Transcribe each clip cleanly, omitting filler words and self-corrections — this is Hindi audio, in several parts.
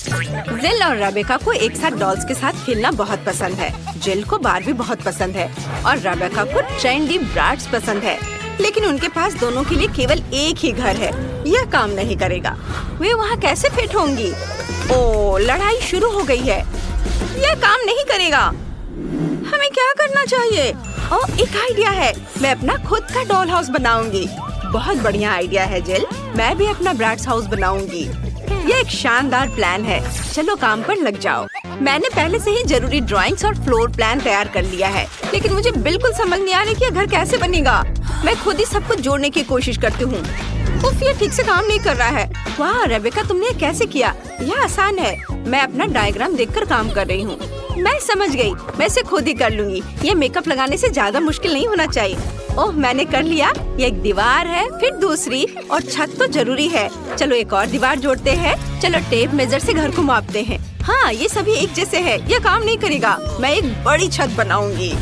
जिल और रेबेका को एक साथ डॉल्स के साथ खेलना बहुत पसंद है। जिल को बारबी बहुत पसंद है और रेबेका को ट्रेंडी ब्राट्स पसंद है। लेकिन उनके पास दोनों के लिए केवल एक ही घर है। यह काम नहीं करेगा। वे वहाँ कैसे फिट होंगी? ओ, लड़ाई शुरू हो गई है। यह काम नहीं करेगा। हमें क्या करना चाहिए? ओह, एक आइडिया है। मैं अपना खुद का डॉल हाउस बनाऊंगी। बहुत बढ़िया आइडिया है जिल। मैं भी अपना ब्राट्स हाउस बनाऊंगी। यह एक शानदार प्लान है। चलो काम पर लग जाओ। मैंने पहले से ही जरूरी ड्राइंग्स और फ्लोर प्लान तैयार कर लिया है, लेकिन मुझे बिल्कुल समझ नहीं आ रही कि यह घर कैसे बनेगा। मैं खुद ही सब कुछ जोड़ने की कोशिश करती हूँ। उफ, ये ठीक से काम नहीं कर रहा है। वाह रेबेका, तुमने ये कैसे किया? यह आसान है। मैं अपना डायग्राम देखकर काम कर रही हूँ। मैं समझ गई। मैं इसे खुद ही कर लूंगी। ये मेकअप लगाने से ज्यादा मुश्किल नहीं होना चाहिए। ओह, मैंने कर लिया। ये एक दीवार है, फिर दूसरी और छत तो जरूरी है। चलो एक और दीवार जोड़ते हैं। चलो टेप मेजर से घर को मापते हैं। हाँ, ये सभी एक जैसे है। यह काम नहीं करेगा। मैं एक बड़ी छत बनाऊंगी।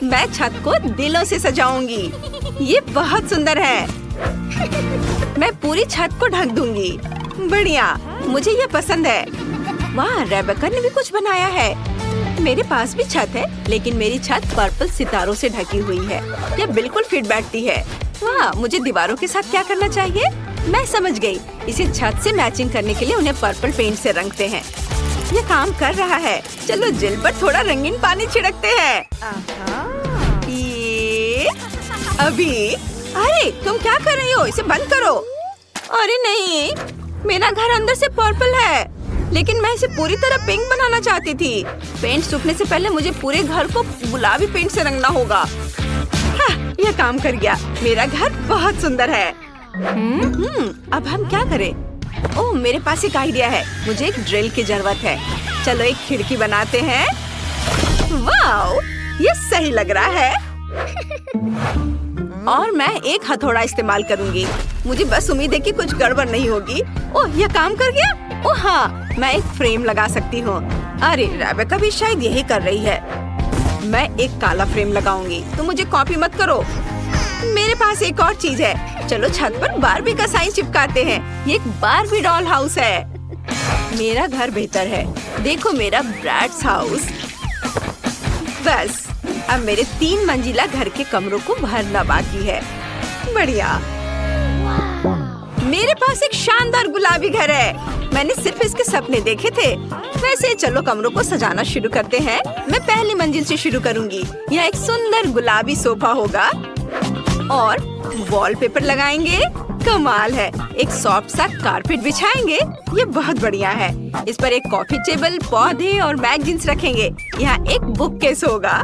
मैं छत को दिलों से सजाऊंगी। ये बहुत सुंदर है। मैं पूरी छत को ढक दूंगी। बढ़िया, मुझे ये पसंद है। वाह, रेबेका ने भी कुछ बनाया है। मेरे पास भी छत है, लेकिन मेरी छत पर्पल सितारों से ढकी हुई है। यह बिल्कुल फिट बैठती है। वाह, मुझे दीवारों के साथ क्या करना चाहिए? मैं समझ गई। इसे छत से मैचिंग करने के लिए उन्हें पर्पल पेंट से रंगते हैं। ये काम कर रहा है। चलो जिल पर थोड़ा रंगीन पानी छिड़कते हैं। ये अभी। अरे तुम क्या कर रही हो? इसे बंद करो। अरे नहीं, मेरा घर अंदर से पर्पल है, लेकिन मैं इसे पूरी तरह पिंक बनाना चाहती थी। पेंट सूखने से पहले मुझे पूरे घर को गुलाबी पेंट से रंगना होगा। हाँ, यह काम कर गया। मेरा घर बहुत सुंदर है। अब हम क्या करें? ओह, मेरे पास एक आइडिया है। मुझे एक ड्रिल की जरूरत है। चलो एक खिड़की बनाते हैं। वाह, ये सही लग रहा है। और मैं एक हथौड़ा इस्तेमाल करूंगी। मुझे बस उम्मीद है कि कुछ गड़बड़ नहीं होगी। ओह, यह काम कर गया। ओह हाँ, मैं एक फ्रेम लगा सकती हूँ। अरे रेबेका भी शायद यही कर रही है। मैं एक काला फ्रेम लगाऊंगी। तो मुझे कॉपी मत करो। मेरे पास एक और चीज है। चलो छत पर बारबी का साइन चिपकाते हैं। ये एक बारबी डॉल हाउस है। मेरा घर बेहतर है। देखो मेरा ब्रैट्स हाउस। बस अब मेरे 3 मंजिला घर के कमरों को भरना बाकी है। बढ़िया। मेरे पास एक शानदार गुलाबी घर है। मैंने सिर्फ इसके सपने देखे थे। वैसे चलो कमरों को सजाना शुरू करते हैं। मैं पहली मंजिल से शुरू करूंगी। यहाँ एक सुंदर गुलाबी सोफा होगा और वॉलपेपर लगाएंगे। कमाल है। एक सॉफ्ट सा कारपेट बिछाएंगे। ये बहुत बढ़िया है। इस पर एक कॉफी टेबल, पौधे और मैगजीन्स रखेंगे। यहाँ एक बुक केस होगा।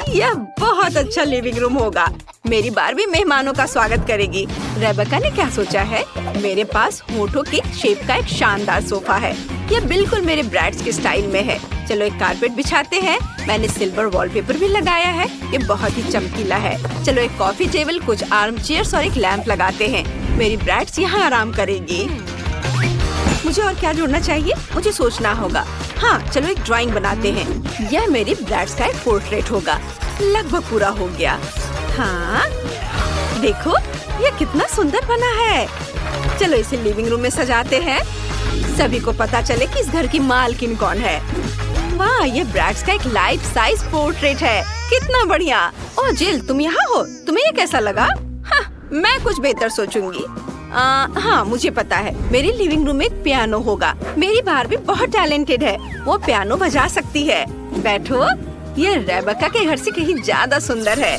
यह बहुत अच्छा लिविंग रूम होगा। मेरी बारबी मेहमानों का स्वागत करेगी। रेबेका ने क्या सोचा है? मेरे पास होठों के शेप का एक शानदार सोफा है। यह बिल्कुल मेरे ब्रैट्स के स्टाइल में है। चलो एक कारपेट बिछाते हैं। मैंने सिल्वर वॉलपेपर भी लगाया है। ये बहुत ही चमकीला है। चलो एक कॉफी टेबल, कुछ आर्म चेयर्स और एक लैंप लगाते हैं। मेरी ब्रैट्स यहाँ आराम करेगी। मुझे और क्या जोड़ना चाहिए? मुझे सोचना होगा। हाँ, चलो एक ड्राइंग बनाते हैं। यह मेरी ब्रैट्स का एक पोर्ट्रेट होगा। लगभग पूरा हो गया। हाँ, देखो यह कितना सुंदर बना है। चलो इसे लिविंग रूम में सजाते हैं। सभी को पता चले कि इस घर की मालकिन कौन है। वाह, ये ब्रैट्स का एक लाइफ साइज पोर्ट्रेट है। कितना बढ़िया। ओह जिल, तुम यहाँ हो? तुम्हें ये कैसा लगा? हाँ, मैं कुछ बेहतर सोचूंगी। हाँ, मुझे पता है। मेरी लिविंग रूम में एक पियानो होगा। मेरी बारबी बहुत टैलेंटेड है। वो पियानो बजा सकती है। बैठो। ये रेबेका के घर से कहीं ज्यादा सुंदर है।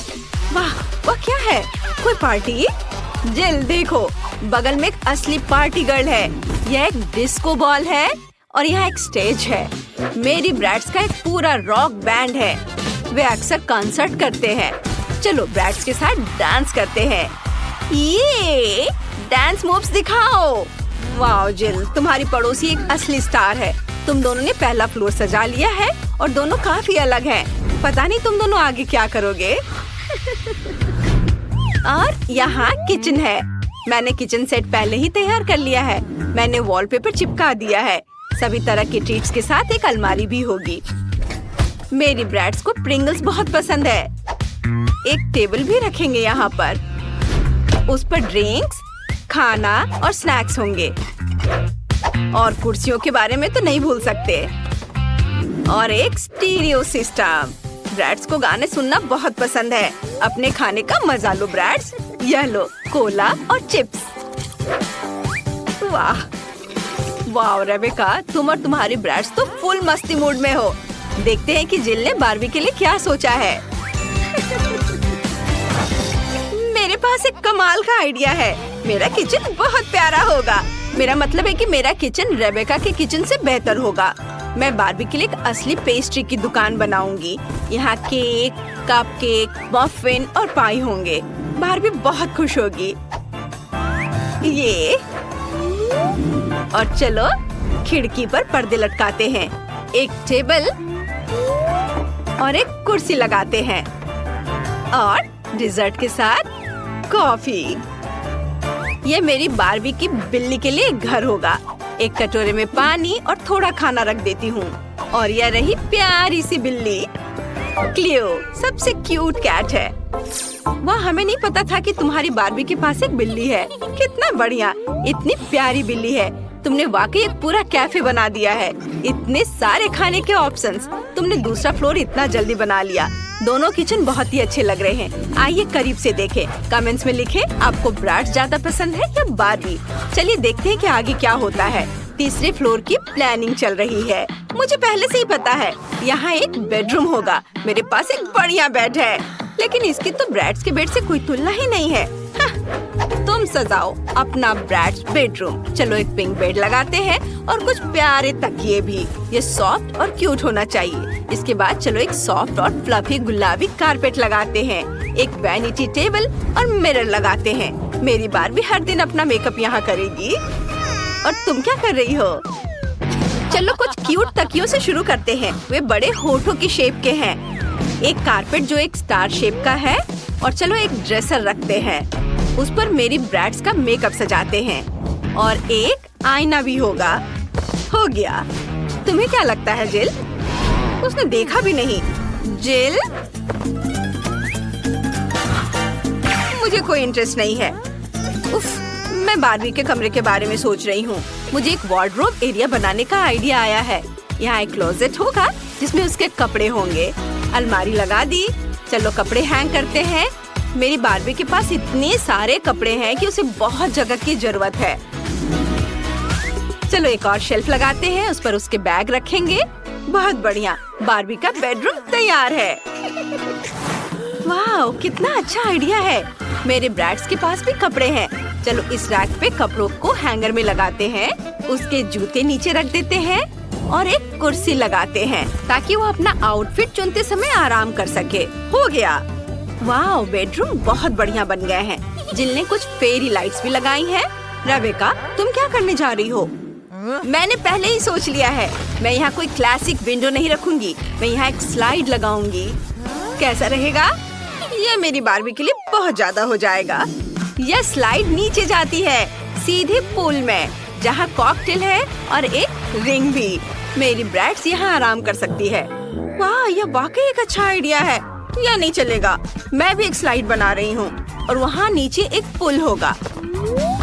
वाह, वह क्या है? कोई पार्टी? जिल देखो, बगल में एक असली पार्टी गर्ल है। यह एक डिस्को बॉल है और यहाँ एक स्टेज है। मेरी ब्रैट्स का एक पूरा रॉक बैंड है। वे अक्सर कॉन्सर्ट करते हैं। चलो ब्रैट्स के साथ डांस करते हैं। ये डांस मूव्स दिखाओ। वाह जिल, तुम्हारी पड़ोसी एक असली स्टार है। तुम दोनों ने पहला फ्लोर सजा लिया है और दोनों काफी अलग हैं। पता नहीं तुम दोनों आगे क्या करोगे। और यहाँ किचन है। मैंने किचन सेट पहले ही तैयार कर लिया है। मैंने वॉलपेपर चिपका दिया है। सभी तरह के ट्रीट्स के साथ एक अलमारी भी होगी। मेरी ब्रैट्स को प्रिंगल्स बहुत पसंद है। एक टेबल भी रखेंगे यहाँ पर। उस पर ड्रिंक्स, खाना और स्नैक्स होंगे। और कुर्सियों के बारे में तो नहीं भूल सकते। और एक स्टीरियो सिस्टम। ब्रैड्स को गाने सुनना बहुत पसंद है। अपने खाने का मजा लो ब्रैड्स। यह लो कोला और चिप्स। वाह वाह रेबेका, तुम और तुम्हारी ब्रैड्स तो फुल मस्ती मूड में हो। देखते हैं कि जिल ने बारबी के लिए क्या सोचा है। मेरे पास एक कमाल का आइडिया है। मेरा किचन बहुत प्यारा होगा। मेरा मतलब है कि मेरा किचन रेबेका के किचन से बेहतर होगा। मैं बारबी के लिए एक असली पेस्ट्री की दुकान बनाऊंगी। यहाँ केक, कपकेक, मफिन और पाई होंगे। बारबी बहुत खुश होगी। ये और चलो खिड़की पर पर्दे लटकाते हैं। एक टेबल और एक कुर्सी लगाते हैं और डिजर्ट के साथ कॉफी। ये मेरी बारबी की बिल्ली के लिए घर होगा। एक कटोरे में पानी और थोड़ा खाना रख देती हूँ। और यह रही प्यारी सी बिल्ली क्लियो, सबसे क्यूट कैट है। वाह, हमें नहीं पता था कि तुम्हारी बारबी के पास एक बिल्ली है। कितना बढ़िया, इतनी प्यारी बिल्ली है। तुमने वाकई एक पूरा कैफे बना दिया है। इतने सारे खाने के ऑप्शंस। तुमने दूसरा फ्लोर इतना जल्दी बना लिया। दोनों किचन बहुत ही अच्छे लग रहे हैं। आइए करीब से देखें। कमेंट्स में लिखें आपको ब्रैड्स ज्यादा पसंद है या बारबी। चलिए देखते हैं कि आगे क्या होता है। तीसरे फ्लोर की प्लानिंग चल रही है। मुझे पहले से ही पता है यहाँ एक बेडरूम होगा। मेरे पास एक बढ़िया बेड है, लेकिन इसकी तो ब्रैड्स के बेड से कोई तुलना ही नहीं है। तुम सजाओ अपना ब्रैड्स बेडरूम। चलो एक पिंक बेड लगाते हैं और कुछ प्यारे तकिए भी। ये सॉफ्ट और क्यूट होना चाहिए। इसके बाद चलो एक सॉफ्ट और फ्लफी गुलाबी कारपेट लगाते हैं। एक वैनिटी टेबल और मिरर लगाते हैं। मेरी बारबी हर दिन अपना मेकअप यहाँ करेगी। और तुम क्या कर रही हो? चलो कुछ क्यूट तकियों से शुरू करते हैं। वे बड़े होठों की शेप के हैं। एक कारपेट जो एक स्टार शेप का है। और चलो एक ड्रेसर रखते हैं। उस पर मेरी ब्रैड्स का मेकअप सजाते हैं। और एक आईना भी होगा। हो गया। तुम्हें क्या लगता है जिल? उसने देखा भी नहीं। जिल, मुझे कोई इंटरेस्ट नहीं है। उफ, मैं बारबी के कमरे के बारे में सोच रही हूँ। मुझे एक वार्डरोब एरिया बनाने का आइडिया आया है। यहाँ एक क्लोजेट होगा जिसमें उसके कपड़े होंगे। अलमारी लगा दी। चलो कपड़े हैंग करते हैं। मेरी बारबी के पास इतने सारे कपड़े हैं कि उसे बहुत जगह की जरूरत है। चलो एक और शेल्फ लगाते हैं। उस पर उसके बैग रखेंगे। बहुत बढ़िया, बारबी का बेडरूम तैयार है। वाह, कितना अच्छा आइडिया है। मेरे ब्रैड्स के पास भी कपड़े हैं। चलो इस रैक पे कपड़ों को हैंगर में लगाते हैं। उसके जूते नीचे रख देते हैं और एक कुर्सी लगाते हैं ताकि वो अपना आउटफिट चुनते समय आराम कर सके। हो गया। वाह, बेडरूम बहुत बढ़िया बन गए हैं। जिल ने कुछ फेरी लाइट्स भी लगाई हैं। रेबेका, तुम क्या करने जा रही हो? मैंने पहले ही सोच लिया है। मैं यहाँ कोई क्लासिक विंडो नहीं रखूंगी। मैं यहाँ एक स्लाइड लगाऊंगी। कैसा रहेगा? ये मेरी बारबी के लिए बहुत ज्यादा हो जाएगा। यह स्लाइड नीचे जाती है सीधे पूल में, जहाँ कॉकटेल है और एक रिंग भी। मेरी ब्रैड्स यहाँ आराम कर सकती है। वाह, यह वाकई एक अच्छा आइडिया है। यह नहीं चलेगा। मैं भी एक स्लाइड बना रही हूँ और वहाँ नीचे एक पुल होगा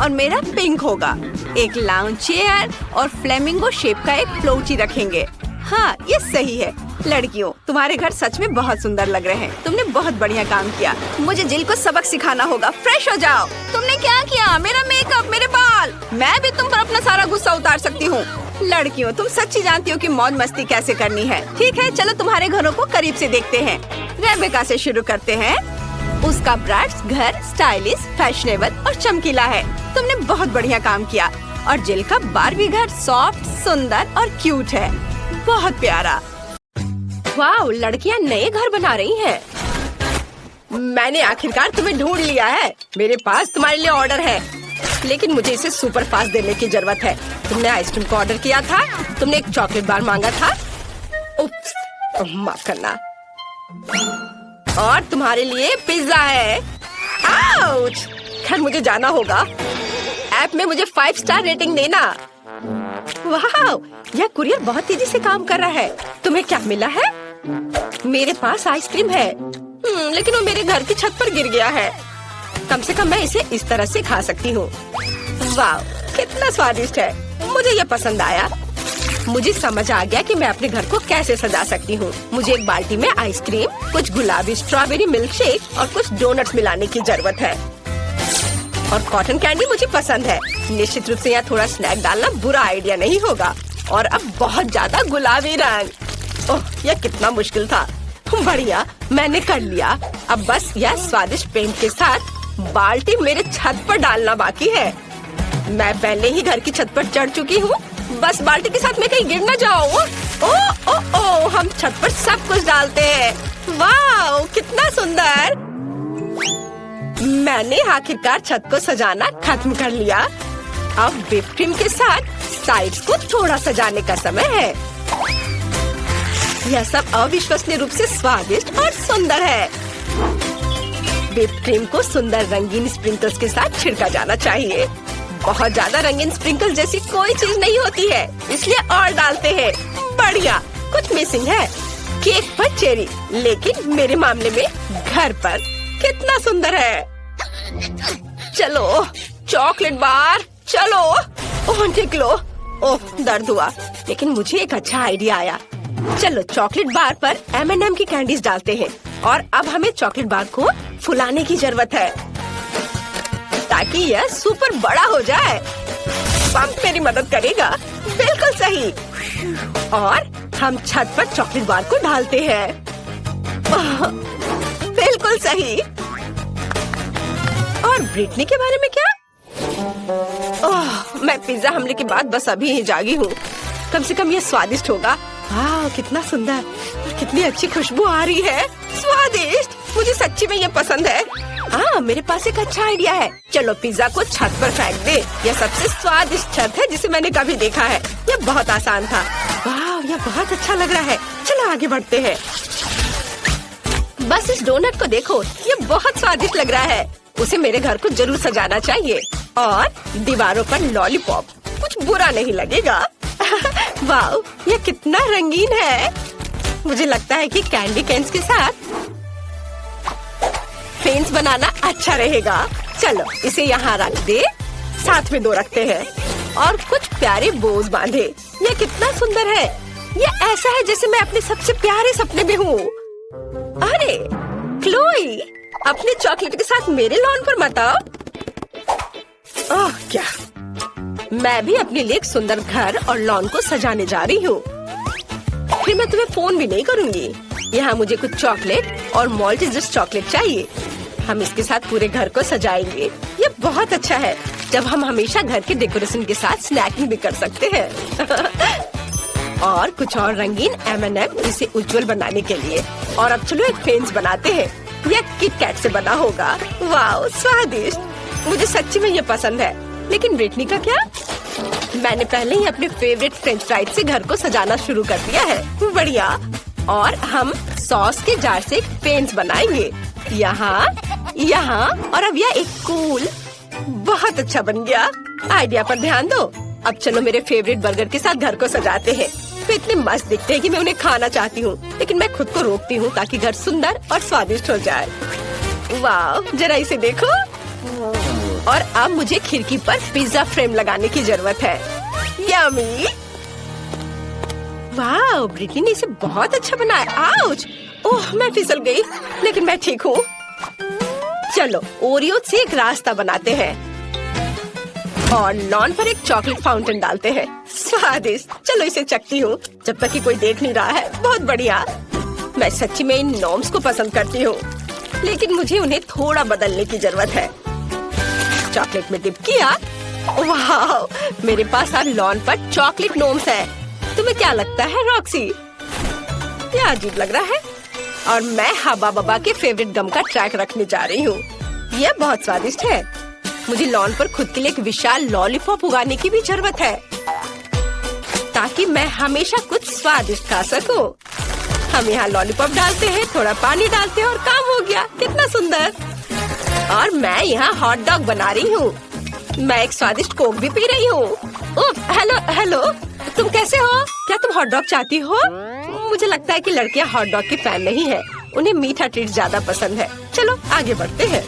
और मेरा पिंक होगा। एक लाउंज चेयर और फ्लेमिंगो शेप का एक फ्लोटी रखेंगे। हाँ, ये सही है। लड़कियों, तुम्हारे घर सच में बहुत सुंदर लग रहे हैं। तुमने बहुत बढ़िया काम किया। मुझे जिल को सबक सिखाना होगा। फ्रेश हो जाओ। तुमने क्या किया? मेरा मेकअप, मेरे बाल। मैं भी तुम पर अपना सारा गुस्सा उतार सकती हूँ। लड़कियों, तुम सच्ची जानती हो कि मौज मस्ती कैसे करनी है। ठीक है, चलो तुम्हारे घरों को करीब से देखते हैं। रेबेका से शुरू करते हैं। उसका ब्रैड्स घर स्टाइलिश, फैशनेबल और चमकीला है। तुमने बहुत बढ़िया काम किया। और जिल का बारबी घर सॉफ्ट, सुंदर और क्यूट है। बहुत प्यारा। वाह, लड़कियां नए घर बना रही हैं। मैंने आखिरकार तुम्हें ढूंढ लिया है। मेरे पास तुम्हारे लिए ऑर्डर है, लेकिन मुझे इसे सुपर फास्ट देने की जरूरत है। तुमने आइसक्रीम को ऑर्डर किया था। तुमने एक चॉकलेट बार मांगा था। उप्स, माफ करना। और तुम्हारे लिए पिज्जा है। आउच! खैर, मुझे जाना होगा। ऐप में मुझे 5 स्टार रेटिंग देना। वाह, यह कुरियर बहुत तेजी से काम कर रहा है। तुम्हें क्या मिला है? मेरे पास आइसक्रीम है, लेकिन वो मेरे घर की छत पर गिर गया है। कम से कम मैं इसे इस तरह से खा सकती हूँ। वाह, कितना स्वादिष्ट है। मुझे ये पसंद आया। मुझे समझ आ गया कि मैं अपने घर को कैसे सजा सकती हूँ। मुझे एक बाल्टी में आइसक्रीम, कुछ गुलाबी स्ट्रॉबेरी मिल्क शेक और कुछ डोनट्स मिलाने की जरूरत है। और कॉटन कैंडी मुझे पसंद है। निश्चित रूप से यहाँ थोड़ा स्नैक डालना बुरा आइडिया नहीं होगा। और अब बहुत ज्यादा गुलाबी रंग। ओह, यह कितना मुश्किल था। बढ़िया, मैंने कर लिया। अब बस यह स्वादिष्ट पेंट के साथ बाल्टी मेरे छत पर डालना बाकी है। मैं पहले ही घर की छत पर चढ़ चुकी हूँ। बस बाल्टी के साथ मैं कहीं गिर न जाऊँ। ओ ओ ओ, हम छत पर सब कुछ डालते हैं। वाह, कितना सुंदर। मैंने आखिरकार छत को सजाना खत्म कर लिया। अब व्हिप क्रीम के साथ साइड्स को थोड़ा सजाने का समय है। यह सब अविश्वसनीय रूप से स्वादिष्ट और सुंदर है। व्हिप क्रीम को सुंदर रंगीन स्प्रिंकल्स के साथ छिड़का जाना चाहिए। बहुत ज्यादा रंगीन स्प्रिंकल जैसी कोई चीज नहीं होती है, इसलिए और डालते हैं। बढ़िया, कुछ मिसिंग है। केक पर चेरी, लेकिन मेरे मामले में घर पर। कितना सुंदर है। चलो चॉकलेट बार, चलो। ओह निकलो। ओह, दर्द हुआ, लेकिन मुझे एक अच्छा आइडिया आया। चलो चॉकलेट बार पर M&M की कैंडीज डालते हैं। और अब हमें चॉकलेट बार को फुलाने की जरूरत है ताकि यह सुपर बड़ा हो जाए। पंप मेरी मदद करेगा। बिल्कुल सही। और हम छत पर चॉकलेट बार को डालते हैं। बिल्कुल सही। और ब्रिटनी के बारे में क्या? ओह, मैं पिज्जा हमले के बाद बस अभी ही जागी हूँ। कम से कम ये स्वादिष्ट होगा। वाह, कितना सुंदर और कितनी अच्छी खुशबू आ रही है। स्वादिष्ट, मुझे सच्ची में ये पसंद है। हाँ, मेरे पास एक अच्छा आइडिया है। चलो पिज्जा को छत पर फेंक दे। यह सबसे स्वादिष्ट छत है जिसे मैंने कभी देखा है। यह बहुत आसान था। वाह, यह बहुत अच्छा लग रहा है। चलो आगे बढ़ते हैं। बस इस डोनट को देखो, ये बहुत स्वादिष्ट लग रहा है। उसे मेरे घर को जरूर सजाना चाहिए। और दीवारों पर लॉलीपॉप, कुछ बुरा नहीं लगेगा। वाह, यह कितना रंगीन है। मुझे लगता है कि कैंडी कैन्स के साथ फेंस बनाना अच्छा रहेगा। चलो इसे यहाँ रख दे। साथ में दो रखते हैं और कुछ प्यारे बोज बांधे। यह कितना सुंदर है। यह ऐसा है जैसे मैं अपने सबसे प्यारे सपने में हूँ। अरे क्लोई, अपने चॉकलेट के साथ मेरे लॉन पर मत आओ। ओह क्या, मैं भी अपने लिए एक सुंदर घर और लॉन को सजाने जा रही हूँ। फिर मैं तुम्हें फोन भी नहीं करूँगी। यहाँ मुझे कुछ चॉकलेट और मॉल्टेजर्स चॉकलेट चाहिए। हम इसके साथ पूरे घर को सजाएंगे। ये बहुत अच्छा है जब हम हमेशा घर के डेकोरेशन के साथ स्नैकिंग भी कर सकते हैं। और कुछ और रंगीन M&M इसे उज्जवल बनाने के लिए। और अब चलो एक फेंस बनाते हैं। यह किट कैट से बना होगा। वाह, स्वादिष्ट। मुझे सच्ची में ये पसंद है। लेकिन ब्रिटनी का क्या? मैंने पहले ही अपने फेवरेट फ्रेंच फ्राइज से घर को सजाना शुरू कर दिया है। बढ़िया। और हम सॉस के जार से एक फेंस बनाएंगे। यहाँ, यहाँ और अब यह एक कूल। बहुत अच्छा बन गया। आइडिया पर ध्यान दो। अब चलो मेरे फेवरेट बर्गर के साथ घर को सजाते हैं। वे इतने मस्त दिखते हैं कि मैं उन्हें खाना चाहती हूँ, लेकिन मैं खुद को रोकती हूँ ताकि घर सुंदर और स्वादिष्ट हो जाए। वाह, जरा इसे देखो। और अब मुझे खिड़की पर पिज्जा फ्रेम लगाने की जरूरत है। यम्मी। वाह, ब्रिटनी ने इसे बहुत अच्छा बनाया। आउच! ओह, मैं फिसल गई, लेकिन मैं ठीक हूँ। चलो ओरियो से एक रास्ता बनाते हैं और लॉन पर एक चॉकलेट फाउंटेन डालते हैं। स्वादिष्ट। चलो इसे चखती हूँ जब तक कि कोई देख नहीं रहा है। बहुत बढ़िया। मैं सच्ची में इन नॉर्म्स को पसंद करती हूँ, लेकिन मुझे उन्हें थोड़ा बदलने की जरूरत है। चॉकलेट में डिप किया। वाह, मेरे पास अब लॉन पर चॉकलेट नॉर्म्स है। तुम्हें क्या लगता है रॉक्सी? क्या अजीब लग रहा है। और मैं हबा बबा के फेवरेट गम का ट्रैक रखने जा रही हूँ। यह बहुत स्वादिष्ट है। मुझे लॉन पर खुद के लिए एक विशाल लॉलीपॉप उगाने की भी जरूरत है ताकि मैं हमेशा कुछ स्वादिष्ट खा सकूं। हम यहाँ लॉलीपॉप डालते हैं, थोड़ा पानी डालते हैं और काम हो गया। कितना सुंदर। और मैं यहाँ हॉट डॉग बना रही हूँ। मैं एक स्वादिष्ट कोक भी पी रही हूँ। हेलो हेलो, तुम कैसे हो? क्या तुम हॉट डॉग चाहती हो? मुझे लगता है कि लड़कियाँ हॉट डॉग की फैन नहीं है। उन्हें मीठा ट्रीट ज्यादा पसंद है। चलो आगे बढ़ते हैं।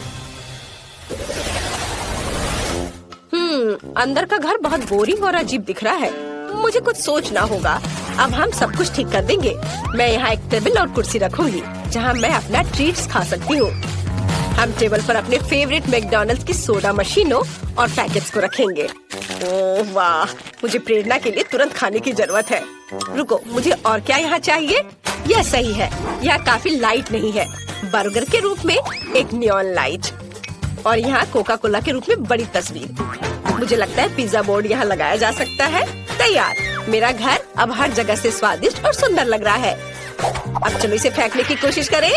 अंदर का घर बहुत बोरिंग और अजीब दिख रहा है। मुझे कुछ सोचना होगा। अब हम सब कुछ ठीक कर देंगे। मैं यहाँ एक टेबल और कुर्सी रखूंगी जहाँ मैं अपना ट्रीट्स खा सकती हूँ। हम टेबल पर अपने फेवरेट मैकडॉनल्ड्स की सोडा मशीनों और पैकेट्स को रखेंगे। ओह वाह, मुझे प्रेरणा के लिए तुरंत खाने की जरूरत है। रुको, मुझे और क्या यहाँ चाहिए? यह सही है। यह काफी लाइट नहीं है। बर्गर के रूप में एक नियॉन लाइट और यहाँ कोका कोला के रूप में बड़ी तस्वीर। मुझे लगता है पिज्जा बोर्ड यहाँ लगाया जा सकता है। तैयार। मेरा घर अब हर जगह से स्वादिष्ट और सुंदर लग रहा है। अब चलो इसे फेंकने की कोशिश करें।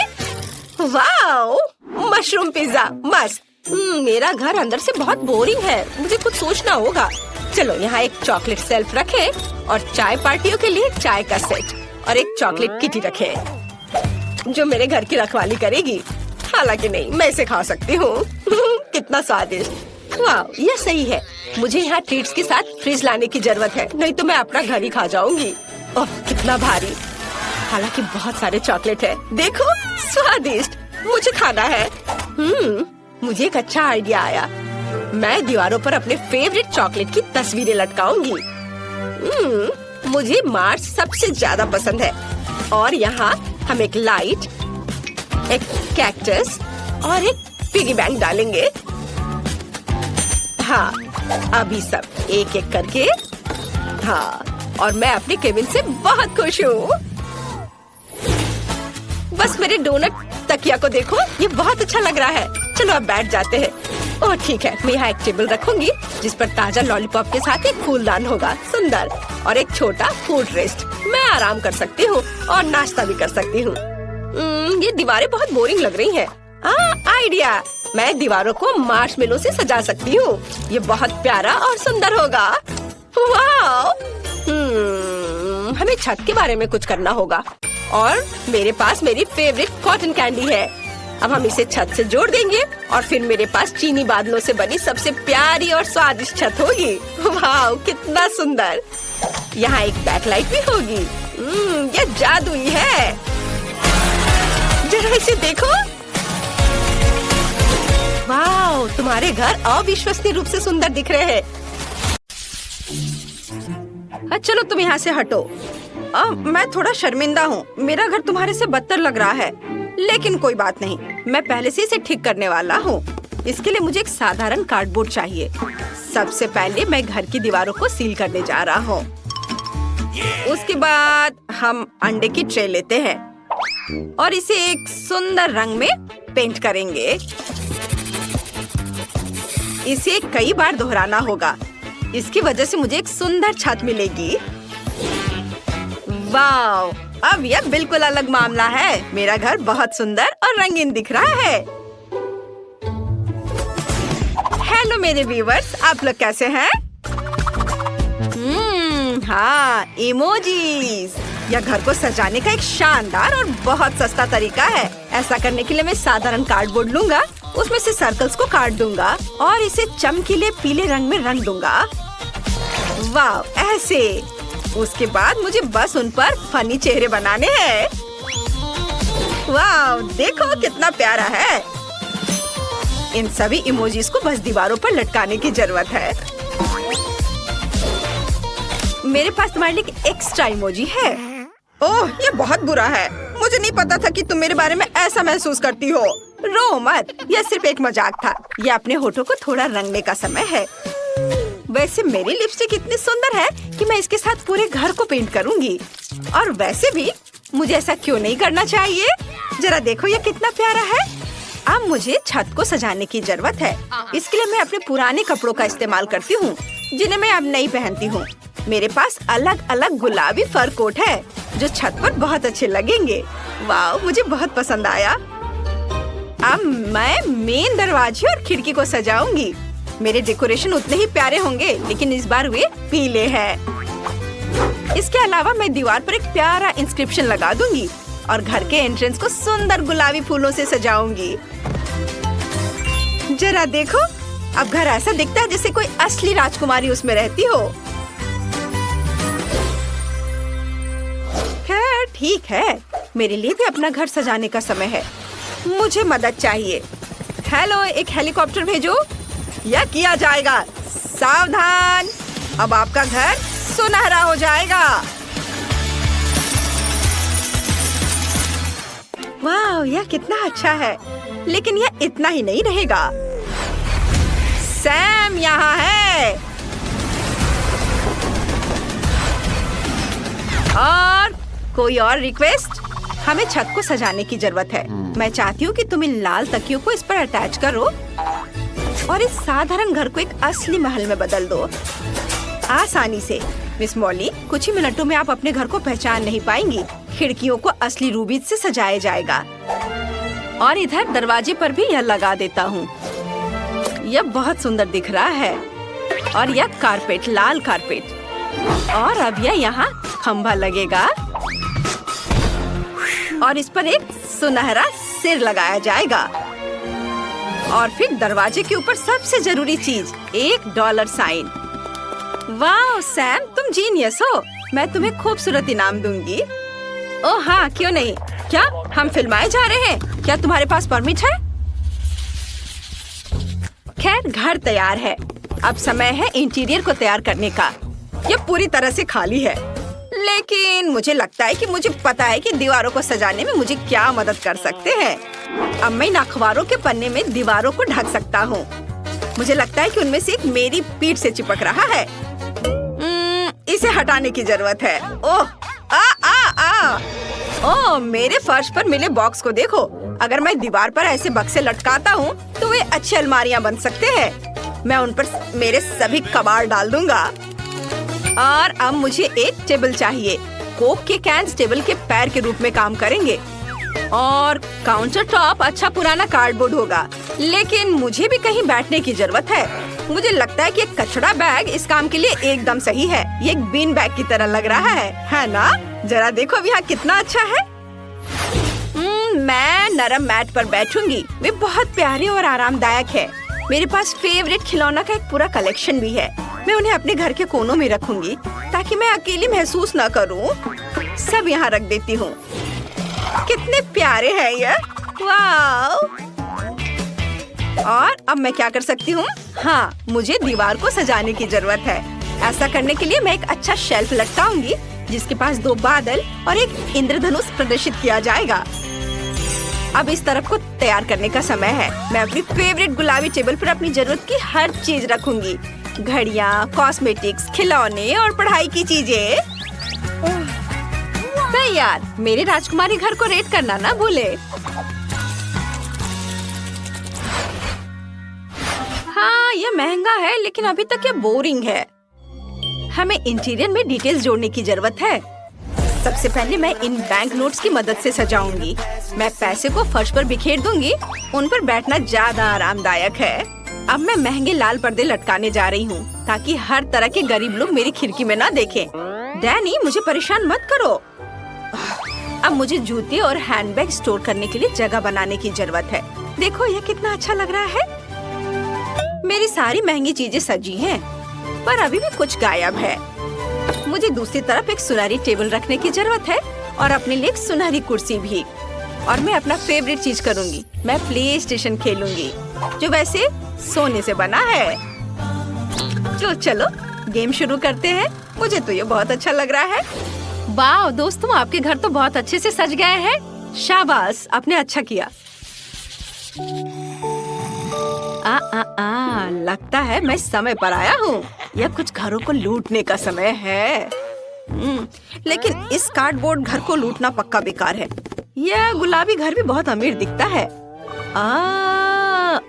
वाओ, मशरूम पिज्जा मस्त। मेरा घर अंदर से बहुत बोरिंग है। मुझे कुछ सोचना होगा। चलो यहाँ एक चॉकलेट शेल्फ रखें और चाय पार्टियों के लिए चाय का सेट और एक चॉकलेट किटी रखें जो मेरे घर की रखवाली करेगी। हालांकि नहीं, मैं इसे खा सकती हूँ। कितना स्वादिष्ट। वाह, यह सही है। मुझे यहाँ ट्रीट्स के साथ फ्रिज लाने की जरूरत है, नहीं तो मैं अपना घर ही खा जाऊंगी। ओह, कितना भारी। हालांकि बहुत सारे चॉकलेट है। देखो, स्वादिष्ट। मुझे खाना है। मुझे एक अच्छा आइडिया आया। मैं दीवारों पर अपने फेवरेट चॉकलेट की तस्वीरें लटकाऊंगी। मुझे मार्स सबसे ज्यादा पसंद है। और यहाँ हम एक लाइट, एक कैक्टस और एक पिगी बैंक डालेंगे। हाँ, अभी सब एक एक करके। हाँ, और मैं अपने केबिन से बहुत खुश हूँ। बस मेरे डोनट तकिया को देखो, ये बहुत अच्छा लग रहा है। चलो अब बैठ जाते हैं। ओह ठीक है, मैं यहाँ एक टेबल रखूंगी जिस पर ताजा लॉलीपॉप के साथ एक फूलदान होगा, सुंदर, और एक छोटा फूड रेस्ट। मैं आराम कर सकती हूँ और नाश्ता भी कर सकती हूँ। ये दीवारें बहुत बोरिंग लग रही हैं। आइडिया, मैं दीवारों को मार्शमेलो से सजा सकती हूँ। ये बहुत प्यारा और सुंदर होगा। वाह! हमें छत के बारे में कुछ करना होगा और मेरे पास मेरी फेवरेट कॉटन कैंडी है। अब हम इसे छत से जोड़ देंगे और फिर मेरे पास चीनी बादलों से बनी सबसे प्यारी और स्वादिष्ट छत होगी। वाह, कितना सुंदर। यहाँ एक बैकलाइट भी होगी। ये जादुई है। जरा इसे देखो। वाह, तुम्हारे घर अविश्वसनीय रूप से सुंदर दिख रहे हैं। चलो तुम यहाँ से हटो। मैं थोड़ा शर्मिंदा हूँ। मेरा घर तुम्हारे से बदतर लग रहा है, लेकिन कोई बात नहीं, मैं पहले से इसे ठीक करने वाला हूँ। इसके लिए मुझे एक साधारण कार्डबोर्ड चाहिए। सबसे पहले मैं घर की दीवारों को सील करने जा रहा हूँ। उसके बाद हम अंडे की ट्रे लेते हैं और इसे एक सुंदर रंग में पेंट करेंगे। इसे कई बार दोहराना होगा। इसकी वजह से मुझे एक सुंदर छत मिलेगी। वाव, अब यह बिल्कुल अलग मामला है। मेरा घर बहुत सुंदर और रंगीन दिख रहा है। हेलो मेरे व्यूवर्स, आप लोग कैसे हैं? हाँ, इमोजीज। यह घर को सजाने का एक शानदार और बहुत सस्ता तरीका है। ऐसा करने के लिए मैं साधारण कार्डबोर्ड लूंगा, उसमें से सर्कल्स को काट दूंगा और इसे चमकीले पीले रंग में रंग दूंगा। वाव, ऐसे। उसके बाद मुझे बस उन पर फनी चेहरे बनाने हैं। वाव, देखो कितना प्यारा है। इन सभी इमोजीज को बस दीवारों पर लटकाने की जरूरत है। मेरे पास तुम्हारे लिए एक एक्स्ट्रा इमोजी है। ओह, ये बहुत बुरा है। मुझे नहीं पता था कि तुम मेरे बारे में ऐसा महसूस करती हो। रो मत, यह सिर्फ एक मजाक था। यह अपने होठों को थोड़ा रंगने का समय है। वैसे मेरी लिपस्टिक इतनी सुंदर है कि मैं इसके साथ पूरे घर को पेंट करूंगी। और वैसे भी मुझे ऐसा क्यों नहीं करना चाहिए? जरा देखो, ये कितना प्यारा है। अब मुझे छत को सजाने की जरूरत है। इसके लिए मैं अपने पुराने कपड़ों का इस्तेमाल करती हूँ जिन्हें मैं अब नहीं पहनती हूँ। मेरे पास अलग अलग गुलाबी फर कोट है जो छत पर बहुत अच्छे लगेंगे। वाह, मुझे बहुत पसंद आया। अब मैं मेन दरवाजे और खिड़की को सजाऊंगी। मेरे डेकोरेशन उतने ही प्यारे होंगे, लेकिन इस बार वे पीले हैं। इसके अलावा मैं दीवार पर एक प्यारा इंस्क्रिप्शन लगा दूंगी और घर के एंट्रेंस को सुंदर गुलाबी फूलों से सजाऊंगी। जरा देखो, अब घर ऐसा दिखता है जैसे कोई असली राजकुमारी उसमें रहती हो। खैर ठीक है, मेरे लिए भी अपना घर सजाने का समय है। मुझे मदद चाहिए। हेलो, एक हेलीकॉप्टर भेजो। यह किया जाएगा। सावधान, अब आपका घर सुनहरा हो जाएगा। वाह, यह कितना अच्छा है। लेकिन यह इतना ही नहीं रहेगा। सैम यहाँ है। और कोई और रिक्वेस्ट? हमें छत को सजाने की जरूरत है। मैं चाहती हूँ कि तुम इन लाल तकियों को इस पर अटैच करो और इस साधारण घर को एक असली महल में बदल दो, आसानी से। मिस मॉली, कुछ ही मिनटों में आप अपने घर को पहचान नहीं पाएंगी। खिड़कियों को असली रूबी से सजाया जाएगा और इधर दरवाजे पर भी यह लगा देता हूँ। यह बहुत सुंदर दिख रहा है। और यह कारपेट, लाल कारपेट। और अब यह यहाँ खंभा लगेगा और इस पर एक सुनहरा सिर लगाया जाएगा। और फिर दरवाजे के ऊपर सबसे जरूरी चीज, एक डॉलर साइन। वाह सैम, तुम जीनियस हो। मैं तुम्हें खूबसूरत इनाम दूंगी। ओह हाँ, क्यों नहीं। क्या हम फिल्माए जा रहे हैं? क्या तुम्हारे पास परमिट है? खैर, घर तैयार है। अब समय है इंटीरियर को तैयार करने का। यह पूरी तरह से खाली है, लेकिन मुझे लगता है कि मुझे पता है कि दीवारों को सजाने में मुझे क्या मदद कर सकते हैं। अब मैं इन अखबारों के पन्ने में दीवारों को ढक सकता हूँ। मुझे लगता है कि उनमें से एक मेरी पीठ से चिपक रहा है। इसे हटाने की जरूरत है। ओह ओह, मेरे फर्श पर मिले बॉक्स को देखो। अगर मैं दीवार पर ऐसे बक्से लटकाता हूँ तो वे अच्छी अलमारियाँ बन सकते हैं। मैं उन पर मेरे सभी कबाड़ डाल दूंगा। और अब मुझे एक टेबल चाहिए। कोक के कैंस टेबल के पैर के रूप में काम करेंगे। और काउंटर टॉप अच्छा पुराना कार्डबोर्ड होगा। लेकिन मुझे भी कहीं बैठने की जरूरत है। मुझे लगता है कि एक कचरा बैग इस काम के लिए एकदम सही है। ये एक बीन बैग की तरह लग रहा है ना? जरा देखो अब यहाँ कितना अच्छा है। मैं नरम मैट पर बैठूंगी। वे बहुत प्यारे और आरामदायक है। मेरे पास फेवरेट खिलौना का एक पूरा कलेक्शन भी है। मैं उन्हें अपने घर के कोनों में रखूंगी ताकि मैं अकेली महसूस न करूं। सब यहाँ रख देती हूँ। कितने प्यारे हैं ये। वाह! और अब मैं क्या कर सकती हूँ? हाँ, मुझे दीवार को सजाने की जरूरत है। ऐसा करने के लिए मैं एक अच्छा शेल्फ लटकाऊंगी जिसके पास 2 बादल और एक इंद्रधनुष प्रदर्शित किया जाएगा। अब इस तरफ को तैयार करने का समय है। मैं अपनी फेवरेट गुलाबी टेबल पर अपनी जरूरत की हर चीज रखूंगी। घड़ियाँ, कॉस्मेटिक्स, खिलौने और पढ़ाई की चीजें। तैयार। मेरे राजकुमारी घर को रेट करना ना भूले। हाँ, यह महंगा है लेकिन अभी तक ये बोरिंग है। हमें इंटीरियर में डिटेल्स जोड़ने की जरूरत है। सबसे पहले मैं इन बैंक नोट्स की मदद से सजाऊंगी। मैं पैसे को फर्श पर बिखेर दूंगी। उन पर बैठना ज्यादा आरामदायक है। अब मैं महंगे लाल पर्दे लटकाने जा रही हूँ ताकि हर तरह के गरीब लोग मेरी खिड़की में ना देखें। डैनी, मुझे परेशान मत करो। अब मुझे जूते और हैंडबैग स्टोर करने के लिए जगह बनाने की जरूरत है। देखो यह कितना अच्छा लग रहा है। मेरी सारी महंगी चीजें सजी हैं, पर अभी भी कुछ गायब है। मुझे दूसरी तरफ एक सुनहरी टेबल रखने की जरूरत है और अपने लिए एक सुनहरी कुर्सी भी। और मैं अपना फेवरेट चीज करूंगी। मैं प्ले स्टेशन खेलूंगी जो वैसे सोने से बना है। तो चलो गेम शुरू करते हैं। मुझे तो ये बहुत अच्छा लग रहा है। वाह दोस्तों, आपके घर तो बहुत अच्छे से सज गए हैं। शाबाश, आपने अच्छा किया। लगता है मैं समय पर आया हूँ। यह कुछ घरों को लूटने का समय है। लेकिन इस कार्डबोर्ड घर को लूटना पक्का बेकार है। यह गुलाबी घर भी बहुत अमीर दिखता है।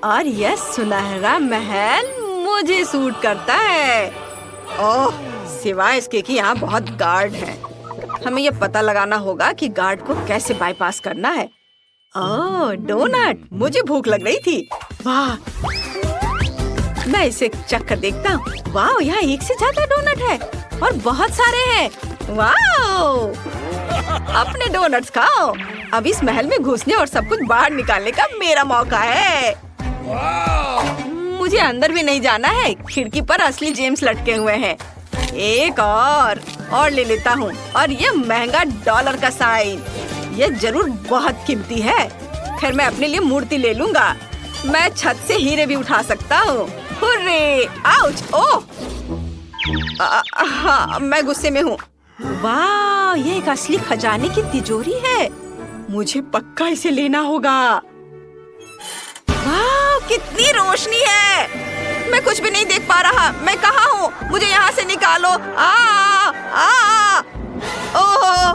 और यह सुनहरा महल मुझे सूट करता है। ओह, सिवाय इसके कि यहाँ बहुत गार्ड हैं। हमें यह पता लगाना होगा कि गार्ड को कैसे बाईपास करना है। ओह, डोनट, मुझे भूख लग रही थी। वाह, मैं इसे चख कर देखता हूँ। वाह, यहाँ एक से ज्यादा डोनट है और बहुत सारे हैं। वाह, अपने डोनट्स खाओ। अब इस महल में घुसने और सब कुछ बाहर निकालने का मेरा मौका है। मुझे अंदर भी नहीं जाना है। खिड़की पर असली जेम्स लटके हुए हैं। एक और ले लेता हूँ। और ये महंगा डॉलर का साइन, ये जरूर बहुत कीमती है। खैर, मैं अपने लिए मूर्ति ले लूंगा। मैं छत से हीरे भी उठा सकता हूँ। हुर्रे! आउच! ओह! हाँ, मैं गुस्से में हूँ। वाह, ये एक असली खजाने की तिजोरी है। मुझे पक्का इसे लेना होगा। वाह, कितनी रोशनी है। मैं कुछ भी नहीं देख पा रहा। मैं कहाँ हूँ? मुझे यहाँ से निकालो। ओह,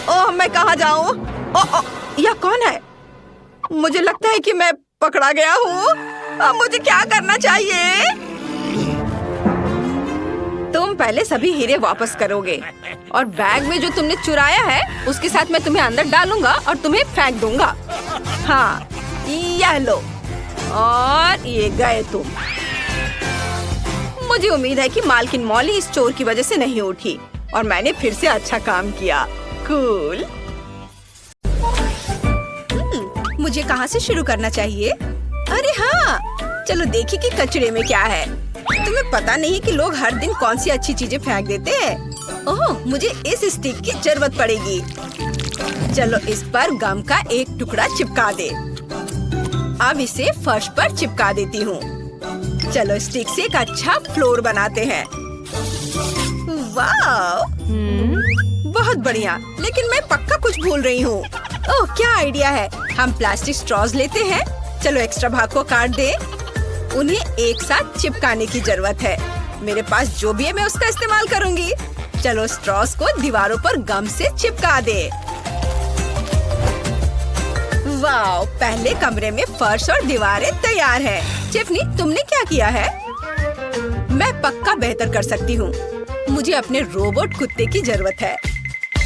ओह, मैं कहाँ जाऊँ? ओह, यह कौन है? मुझे लगता है कि मैं पकड़ा गया हूँ। अब मुझे क्या करना चाहिए? तुम पहले सभी हीरे वापस करोगे और बैग में जो तुमने चुराया है उसके साथ मैं तुम्हें अंदर डालूंगा और तुम्हें फेंक दूंगा। हाँ, यह लो। और ये गए तुम। मुझे उम्मीद है कि मालकिन मॉली इस चोर की वजह से नहीं उठी और मैंने फिर से अच्छा काम किया। कूल। मुझे कहाँ से शुरू करना चाहिए? अरे हाँ, चलो देखिए कि कचरे में क्या है। तुम्हें पता नहीं कि लोग हर दिन कौन सी अच्छी चीजें फेंक देते हैं। ओह, मुझे इस स्टिक की जरूरत पड़ेगी। चलो इस पर गम का एक टुकड़ा चिपका दे। अब इसे फर्श पर चिपका देती हूँ। चलो स्टिक से एक अच्छा फ्लोर बनाते हैं। वाह, बहुत बढ़िया। लेकिन मैं पक्का कुछ भूल रही हूँ। ओह, क्या आइडिया है। हम प्लास्टिक स्ट्रॉज लेते हैं। चलो एक्स्ट्रा भाग को काट दे। उन्हें एक साथ चिपकाने की जरूरत है। मेरे पास जो भी है मैं उसका इस्तेमाल करूंगी। चलो स्ट्रॉस को दीवारों पर गम से चिपका दे। वाह, पहले कमरे में फर्श और दीवारें तैयार हैं। टिफ़नी, तुमने क्या किया है? मैं पक्का बेहतर कर सकती हूँ। मुझे अपने रोबोट कुत्ते की जरूरत है।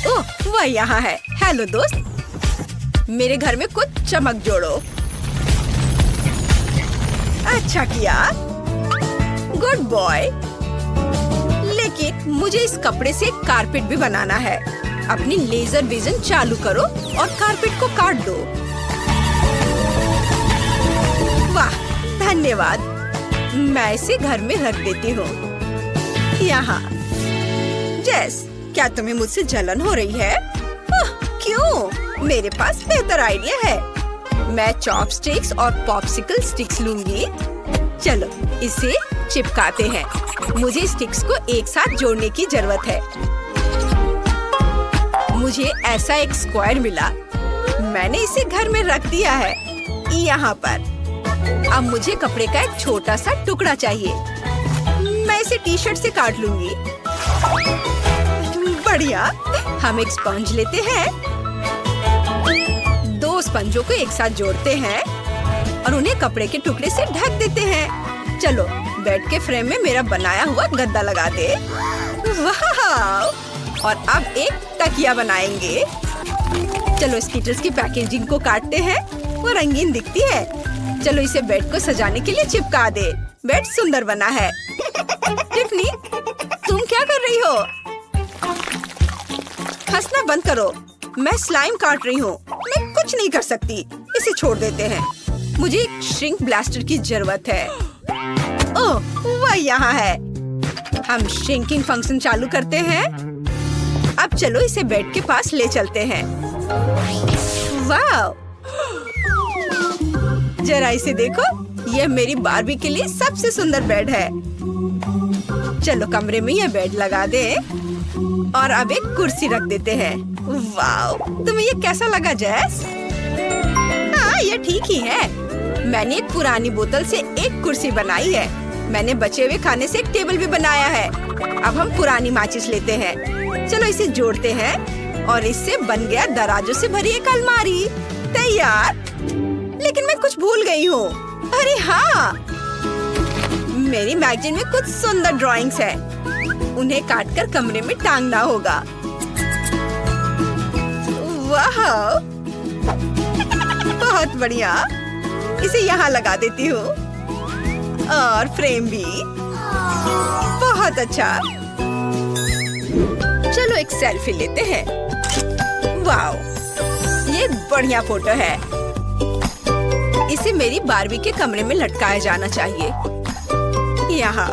ओह, वह यहाँ है। हेलो दोस्त, मेरे घर में कुछ चमक जोड़ो। अच्छा किया, गुड बॉय। लेकिन मुझे इस कपड़े से कारपेट भी बनाना है। अपनी लेजर विजन चालू करो और कारपेट को काट दो। वाह, धन्यवाद। मैं इसे घर में रख देती हूँ। यहाँ। जेस, क्या तुम्हें मुझसे जलन हो रही है? क्यों? मेरे पास बेहतर आइडिया है। मैं चॉपस्टिक्स और पॉप्सिकल स्टिक्स लूंगी। चलो इसे चिपकाते हैं। मुझे स्टिक्स को एक साथ जोड़ने की जरूरत है। मुझे ऐसा एक स्क्वायर मिला। मैंने इसे घर में रख दिया है, यहाँ पर। अब मुझे कपड़े का एक छोटा सा टुकड़ा चाहिए। मैं इसे टी शर्ट से काट लूंगी। बढ़िया। हम एक स्पंज लेते हैं। दो स्पंजों को एक साथ जोड़ते हैं और उन्हें कपड़े के टुकड़े से ढक देते हैं। चलो बेड के फ्रेम में मेरा बनाया हुआ गद्दा लगा दे। वाह! और अब एक तकिया बनाएंगे। चलो स्कीटर्स की पैकेजिंग को काटते हैं। वो रंगीन दिखती है। चलो इसे बेड को सजाने के लिए चिपका दे। बेड सुंदर बना है। टिफ़नी, तुम क्या कर रही हो? हंसना बंद करो। मैं स्लाइम काट रही हूँ। मैं कुछ नहीं कर सकती। इसे छोड़ देते हैं। मुझे एक श्रिंक ब्लास्टर की जरूरत है। ओह, वह यहाँ है। हम श्रिंकिंग फंक्शन चालू करते हैं। अब चलो इसे बेड के पास ले चलते हैं। वाह! जरा इसे देखो। यह मेरी बार्बी के लिए सबसे सुंदर बेड है। चलो कमरे में यह बेड लगा दे और अब एक कुर्सी रख देते हैं। वाह! तुम्हें ये कैसा लगा जेस? हाँ, ये ठीक ही है। मैंने एक पुरानी बोतल से एक कुर्सी बनाई है। मैंने बचे हुए खाने से एक टेबल भी बनाया है। अब हम पुरानी माचिस लेते हैं। चलो इसे जोड़ते हैं और इससे बन गया दराजों से भरी एक अलमारी। तैयार। लेकिन मैं कुछ भूल गई हूँ। अरे हाँ, मेरी मैगजीन में कुछ सुंदर ड्राइंग्स है। उन्हें काटकर कमरे में टांगना होगा। वाह, बहुत बढ़िया। इसे यहाँ लगा देती हूँ और फ्रेम भी। बहुत अच्छा। चलो एक सेल्फी लेते हैं। वाह, ये बढ़िया फोटो है। इसे मेरी बार्बी के कमरे में लटकाया जाना चाहिए। यहाँ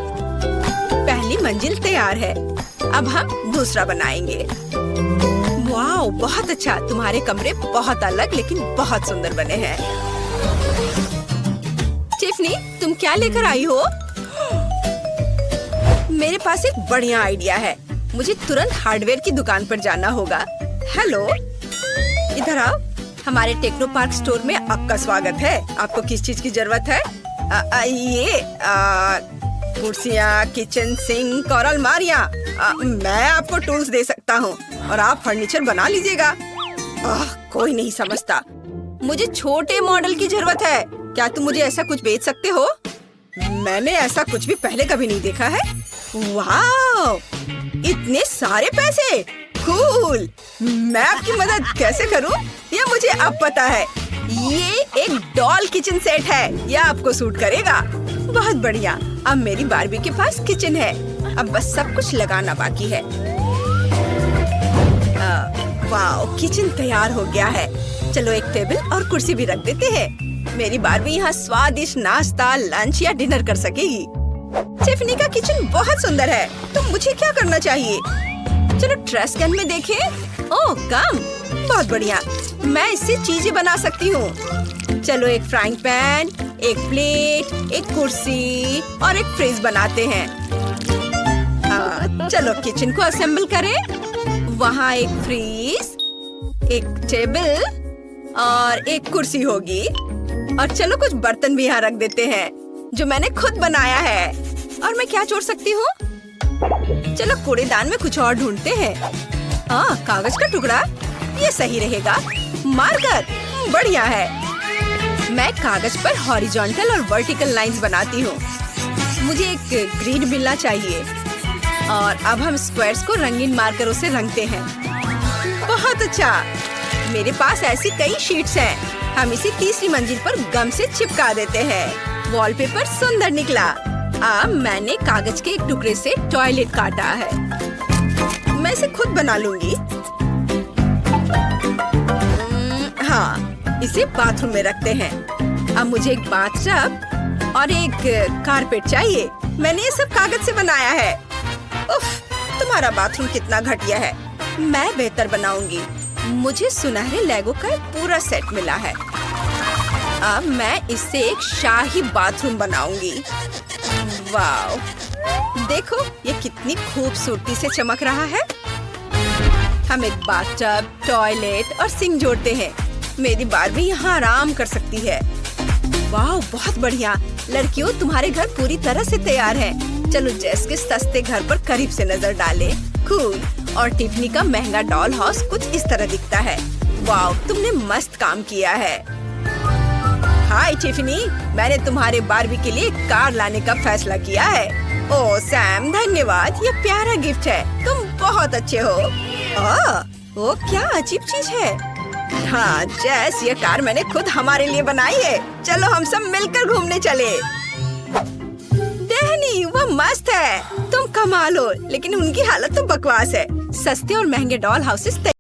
पहली मंजिल तैयार है। अब हम दूसरा बनाएंगे। वाह, बहुत अच्छा। तुम्हारे कमरे बहुत अलग लेकिन बहुत सुंदर बने हैं। टिफ़नी, तुम क्या लेकर आई हो? मेरे पास एक बढ़िया आइडिया है। मुझे तुरंत हार्डवेयर की दुकान पर जाना होगा। हेलो, इधर आओ। हमारे टेक्नो पार्क स्टोर में आपका स्वागत है। आपको किस चीज की जरूरत है? ये कुर्सियाँ, किचन सिंक और अलमारियाँ। मैं आपको टूल्स दे सकता हूँ और आप फर्नीचर बना लीजिएगा। कोई नहीं समझता। मुझे छोटे मॉडल की जरूरत है। क्या तुम मुझे ऐसा कुछ बेच सकते हो? मैंने ऐसा कुछ भी पहले कभी नहीं देखा है। वाह, इतने सारे पैसे! कूल! मैं आपकी मदद कैसे करूं? ये मुझे अब पता है। ये एक डॉल किचन सेट है। यह आपको सूट करेगा। बहुत बढ़िया। अब मेरी बार्बी के पास किचन है। अब बस सब कुछ लगाना बाकी है। वाह, किचन तैयार हो गया है। चलो एक टेबल और कुर्सी भी रख देते हैं। मेरी बार्बी यहाँ स्वादिष्ट नाश्ता, लंच या डिनर कर सकेगी। टिफनी का किचन बहुत सुंदर है। तो मुझे क्या करना चाहिए? चलो ट्रैश कैन में देखें। ओह, कम। बहुत बढ़िया। मैं इससे चीजें बना सकती हूँ। चलो एक फ्राइंग पैन, एक प्लेट, एक कुर्सी और एक फ्रिज बनाते हैं। चलो किचन को असेंबल करें। वहाँ एक फ्रिज, एक टेबल और एक कुर्सी होगी। और चलो कुछ बर्तन भी यहाँ रख देते हैं जो मैंने खुद बनाया है। और मैं क्या जोड़ सकती हूँ? चलो कूड़ेदान में कुछ और ढूंढते हैं। कागज का टुकड़ा, ये सही रहेगा। मार्कर, बढ़िया है। मैं कागज पर हॉरिजॉन्टल और वर्टिकल लाइंस बनाती हूँ। मुझे एक ग्रिड मिलना चाहिए। और अब हम स्क्वायर्स को रंगीन मार्करों से रंगते हैं। बहुत अच्छा। मेरे पास ऐसी कई शीट्स हैं। हम इसे तीसरी मंजिल पर गम से चिपका देते हैं। वॉलपेपर सुंदर निकला। मैंने कागज के एक टुकड़े से टॉयलेट काटा है। मैं इसे खुद बना लूंगी। हाँ, इसे बाथरूम में रखते हैं। अब मुझे एक बाथटब और एक कारपेट चाहिए। मैंने ये सब कागज से बनाया है। उफ, तुम्हारा बाथरूम कितना घटिया है। मैं बेहतर बनाऊंगी। मुझे सुनहरे लेगो का एक पूरा सेट मिला है। अब मैं इससे एक शाही बाथरूम बनाऊंगी। वाव, देखो ये कितनी खूबसूरती से चमक रहा है। हम एक बाथटब, टॉयलेट और सिंक जोड़ते हैं। मेरी बार्बी यहाँ आराम कर सकती है। वाह, बहुत बढ़िया। लड़कियों, तुम्हारे घर पूरी तरह से तैयार है। चलो जेस के सस्ते घर पर करीब से नजर डालें। कूल। और टिफनी का महंगा डॉल हाउस कुछ इस तरह दिखता है। वाह, तुमने मस्त काम किया है। हाय टिफनी, मैंने तुम्हारे बार्बी के लिए कार लाने का फैसला किया है। ओह सैम, धन्यवाद। ये प्यारा गिफ्ट है। तुम बहुत अच्छे हो। वो क्या अजीब चीज है। हाँ जेस, ये कार मैंने खुद हमारे लिए बनाई है। चलो हम सब मिलकर घूमने चले। डैनी, वो मस्त है। तुम कमाल हो, लेकिन उनकी हालत तो बकवास है। सस्ते और महंगे डॉल हाउसेस